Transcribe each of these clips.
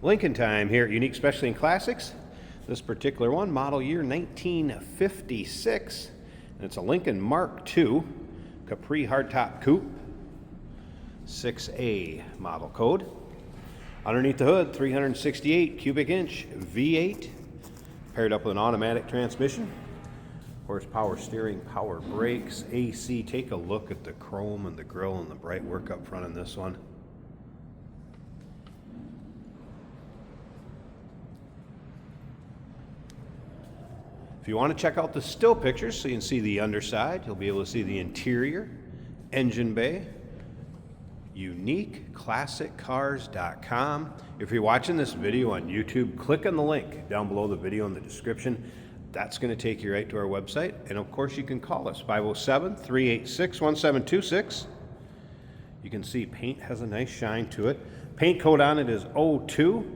Lincoln time here at Unique Specialty and Classics. This particular one, model year 1956, and it's a Lincoln Mark II Capri Hardtop Coupe, 6A model code. Underneath the hood, 368 cubic inch V8, paired up with an automatic transmission. Horsepower steering, power brakes, AC. Take a look at the chrome and the grille and the bright work up front on this one. If you want to check out the still pictures so you can see the underside, you'll be able to see the interior, engine bay, uniqueclassiccars.com. If you're watching this video on YouTube, click on the link down below the video in the description. That's going to take you right to our website. And of course, you can call us, 507-386-1726. You can see paint has a nice shine to it. Paint code on it is 02.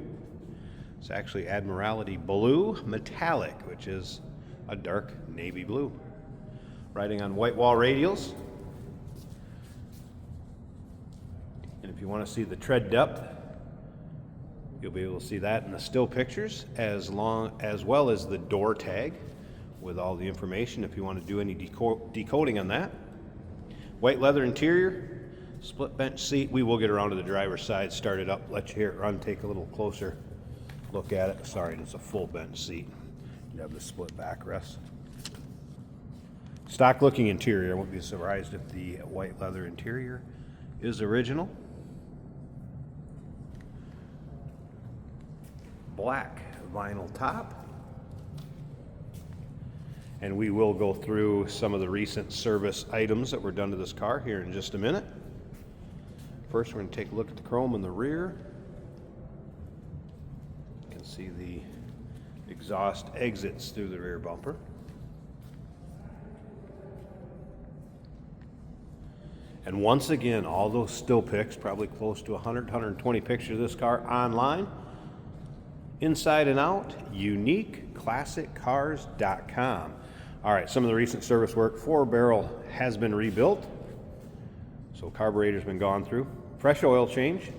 It's actually Admiralty Blue Metallic, which is a dark navy blue. Riding on white wall radials. And if you want to see the tread depth, you'll be able to see that in the still pictures, as well as the door tag with all the information if you want to do any decoding on that. White leather interior, split bench seat. We will get around to the driver's side, start it up, let you hear it run, take a little closer look at it. Sorry, it's a full bench seat. You have the split backrest. Stock looking interior. I won't be surprised if the white leather interior is original. Black vinyl top. And we will go through some of the recent service items that were done to this car here in just a minute. First, we're going to take a look at the chrome in the rear. You can see the exhaust exits through the rear bumper. And once again, all those still pics, probably close to 120 pictures of this car online. Inside and out, uniqueclassiccars.com. All right, some of the recent service work. 4-barrel has been rebuilt, so carburetor's been gone through. Fresh oil change,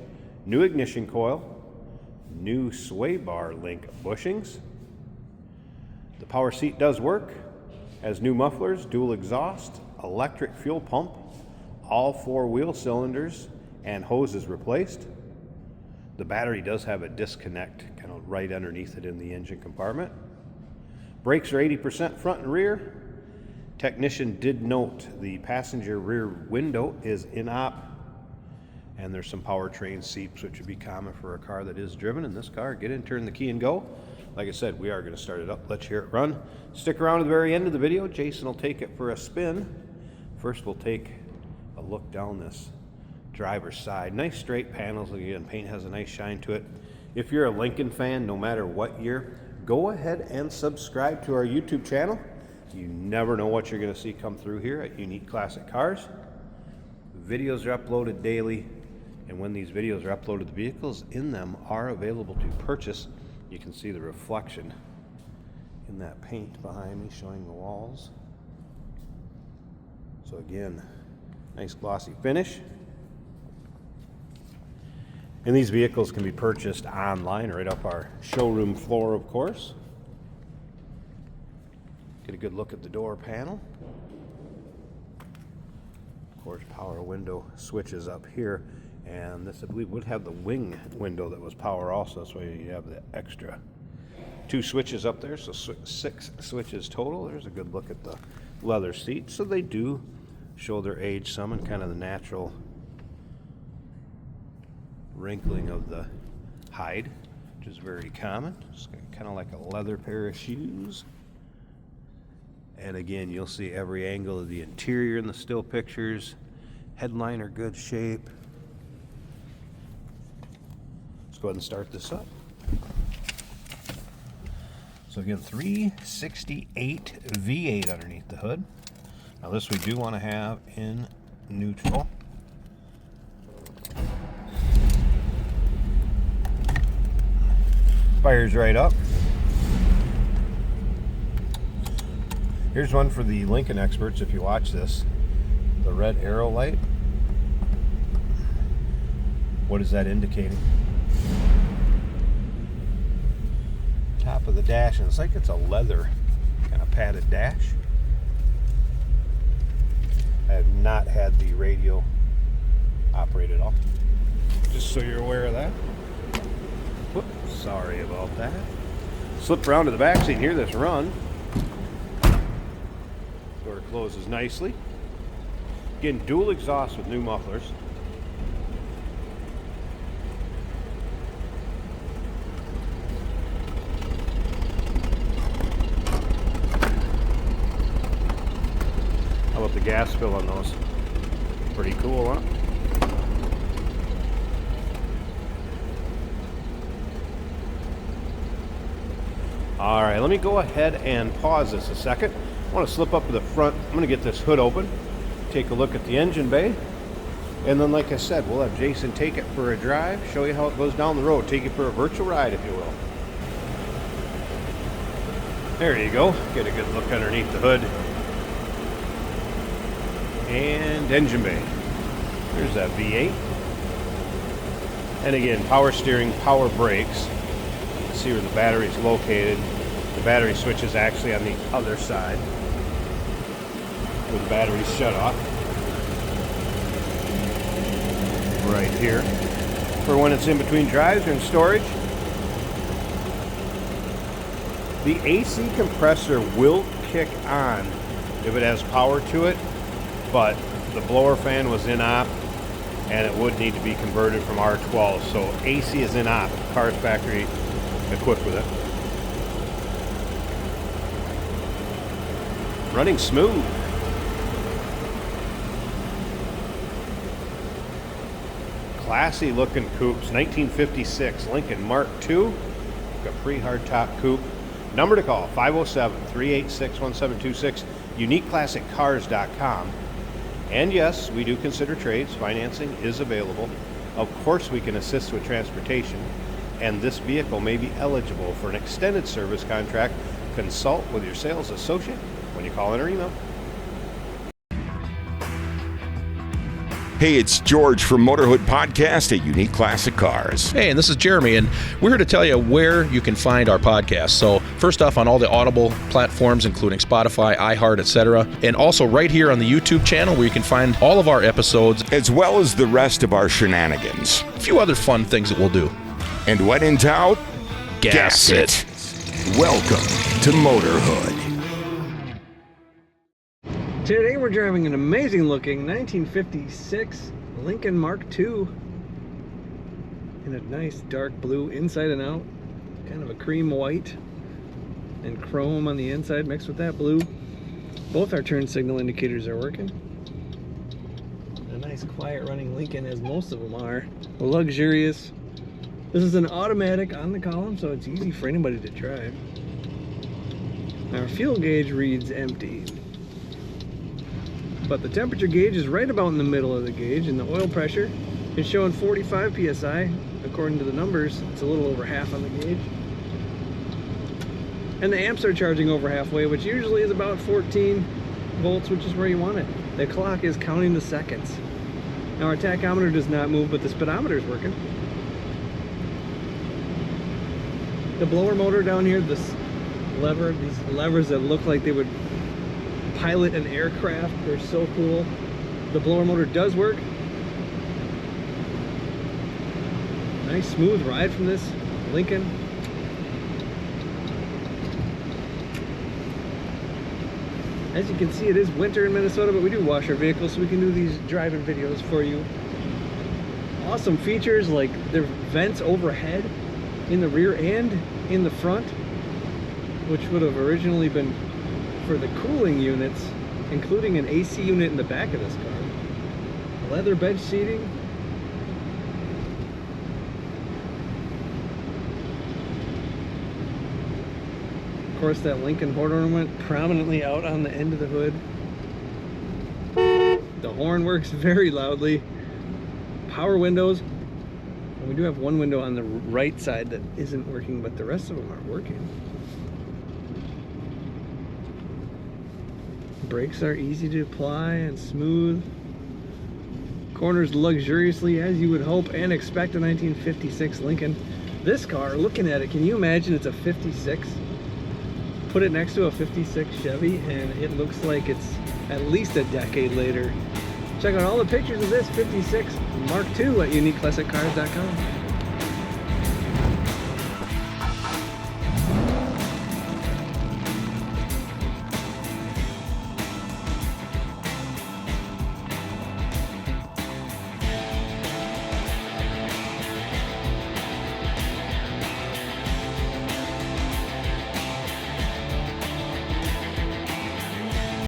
new ignition coil, new sway bar link bushings. The power seat does work, has new mufflers, dual exhaust, electric fuel pump, all 4 wheel cylinders and hoses replaced. The battery does have a disconnect kind of right underneath it in the engine compartment. Brakes are 80% front and rear. Technician did note the passenger rear window is in op, and there's some powertrain seeps, which would be common for a car that is driven. In this car, get in, turn the key, and go. Like I said, we are going to start it up. Let's hear it run. Stick around to the very end of the video. Jason will take it for a spin. First, we'll take a look down this driver's side. Nice straight panels. Again, paint has a nice shine to it. If you're a Lincoln fan, no matter what year, go ahead and subscribe to our YouTube channel. You never know what you're going to see come through here at Unique Classic Cars. Videos are uploaded daily, and when these videos are uploaded, the vehicles in them are available to purchase. You can see the reflection in that paint behind me showing the walls. So again, nice glossy finish. And these vehicles can be purchased online right up our showroom floor, of course. Get a good look at the door panel. Of course, power window switches up here. And this, I believe, would have the wing window that was power also. That's why you have the extra 2 switches up there. So 6 switches total. There's a good look at the leather seats. So they do show their age some and kind of the natural wrinkling of the hide, which is very common. It's kind of like a leather pair of shoes. And again, you'll see every angle of the interior in the still pictures. Headliner good shape. Let's go ahead and start this up. So again, 368 V8 underneath the hood. Now this we do want to have in neutral. Fires right up. Here's one for the Lincoln experts if you watch this. The red arrow light. What is that indicating? top of the dash, and it's like it's a leather kind of padded dash. I have not had the radio operated off. Just so you're aware of that. Whoops, sorry about that. Slip around to the back so you can hear this run. Door closes nicely. Again, dual exhaust with new mufflers. How about the gas fill on those? Pretty cool, huh? All right, let me go ahead and pause this a second. I want to slip up to the front. I'm going to get this hood open, take a look at the engine bay, and then, like I said, we'll have Jason take it for a drive, show you how it goes down the road, take it for a virtual ride, if you will. There you go. Get a good look underneath the hood. And engine bay. There's that V8. And again, power steering, power brakes. See where the battery is located. The battery switch is actually on the other side where the battery's shut off. Right here. For when it's in between drives or in storage. The AC compressor will kick on if it has power to it, but the blower fan was in op and it would need to be converted from R12. So AC is in op. Car's factory equipped with it. Running smooth. Classy looking coupes. 1956 Lincoln Mark II Capri Hardtop Coupe. Number to call 507-386-1726, uniqueclassiccars.com. And yes, we do consider trades. Financing is available. Of course, we can assist with transportation. And this vehicle may be eligible for an extended service contract. Consult with your sales associate when you call in or email. Hey, it's George from Motorhood Podcast at Unique Classic Cars. Hey, and this is Jeremy, and we're here to tell you where you can find our podcast. So first off, on all the Audible platforms, including Spotify, iHeart, etc., and also right here on the YouTube channel where you can find all of our episodes, as well as the rest of our shenanigans. A few other fun things that we'll do. And when in doubt, gas it. Welcome to Motorhood. Today we're driving an amazing looking 1956 Lincoln Mark II in a nice dark blue inside and out, kind of a cream white and chrome on the inside mixed with that blue. Both our turn signal indicators are working. A nice quiet running Lincoln, as most of them are. Luxurious. This is an automatic on the column, so it's easy for anybody to drive. Our fuel gauge reads empty, but the temperature gauge is right about in the middle of the gauge, and the oil pressure is showing 45 psi. According to the numbers, it's a little over half on the gauge. And the amps are charging over halfway, which usually is about 14 volts, which is where you want it. The clock is counting the seconds. Now our tachometer does not move, but the speedometer is working. The blower motor down here, this lever, these levers that look like they would pilot an aircraft, they're so cool. The blower motor does work. Nice smooth ride from this Lincoln. As you can see, it is winter in Minnesota, but we do wash our vehicles, so we can do these driving videos for you. Awesome features like their vents overhead in the rear and in the front, which would have originally been for the cooling units, including an AC unit in the back of this car. Leather bench seating. Of course, that Lincoln horn ornament prominently out on the end of the hood. The horn works very loudly. Power windows. And we do have one window on the right side that isn't working, but the rest of them are working. Brakes are easy to apply and smooth. Corners luxuriously, as you would hope and expect a 1956 Lincoln. This car, looking at it, can you imagine it's a 56? Put it next to a 56 Chevy and it looks like it's at least a decade later. Check out all the pictures of this 56 Mark II at uniqueclassiccars.com.